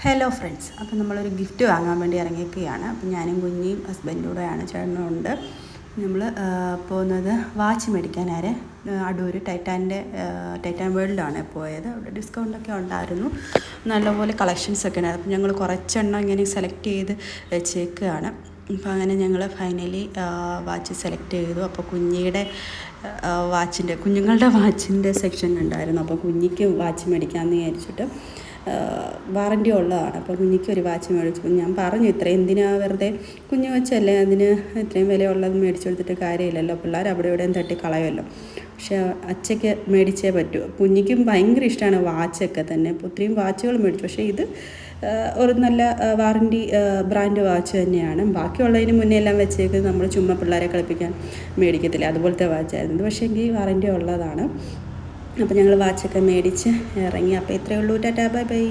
Hello friends, അപ്പോൾ നമ്മളൊരു gift വാങ്ങാൻ വേണ്ടി ഇറങ്ങിയൊക്കെയാണ്. അപ്പോൾ ഞാനും കുഞ്ഞിയും ഹസ്ബൻഡും കൂടെയാണ്, ചേട്ടനുണ്ട്. നമ്മൾ പോകുന്നത് വാച്ച് മേടിക്കാനാരെ അടൂർ ടൈറ്റാൻ വേൾഡിലാണ് പോയത്. അവിടെ ഡിസ്കൗണ്ടൊക്കെ ഉണ്ടായിരുന്നു, നല്ലപോലെ കളക്ഷൻസൊക്കെ ഉണ്ടായിരുന്നു. അപ്പോൾ ഞങ്ങൾ കുറച്ചെണ്ണം ഇങ്ങനെ സെലക്ട് ചെയ്ത് വെച്ചേക്കുകയാണ്. അപ്പോൾ അങ്ങനെ ഞങ്ങൾ ഫൈനലി വാച്ച് സെലക്ട് ചെയ്തു. അപ്പോൾ കുഞ്ഞുങ്ങളുടെ വാച്ചിൻ്റെ സെക്ഷൻ ഉണ്ടായിരുന്നു. അപ്പോൾ കുഞ്ഞിക്ക് വാച്ച് മേടിക്കാമെന്ന് വിചാരിച്ചിട്ട് വാറൻറ്റി ഉള്ളതാണ്. അപ്പോൾ കുഞ്ഞിക്ക് ഒരു വാച്ച് മേടിച്ചു. ഞാൻ പറഞ്ഞു, ഇത്രയും എന്തിനാ വെറുതെ, കുഞ്ഞു വെച്ചല്ലേ, അതിന് ഇത്രയും വിലയുള്ളത് മേടിച്ചു കൊടുത്തിട്ട് കാര്യമില്ലല്ലോ, പിള്ളേർ അവിടെ ഇവിടെയും തട്ടി കളയുമല്ലോ. പക്ഷേ അച്ഛയ്ക്ക് മേടിച്ചേ പറ്റൂ. കുഞ്ഞിക്കും ഭയങ്കര ഇഷ്ടമാണ് വാച്ചൊക്കെ തന്നെ. അപ്പോൾ ഒത്തിരിയും വാച്ചുകൾ മേടിച്ചു. പക്ഷേ ഇത് ഒരു നല്ല വാറൻറ്റി ബ്രാൻഡ് വാച്ച് തന്നെയാണ്. ബാക്കിയുള്ളതിന് മുന്നേ എല്ലാം വെച്ചേക്കുന്നത് നമ്മൾ ചുമ്മാ പിള്ളേരെ കളിപ്പിക്കാൻ മേടിക്കത്തില്ല, അതുപോലത്തെ വാച്ചായിരുന്നു. പക്ഷേ എങ്കിൽ വാറൻറ്റി ഉള്ളതാണ്. അപ്പോൾ ഞങ്ങൾ വാച്ചൊക്കെ മേടിച്ച് ഇറങ്ങി. അപ്പോൾ ഇത്രയേ ഉള്ളൂ. Tata, bye bye.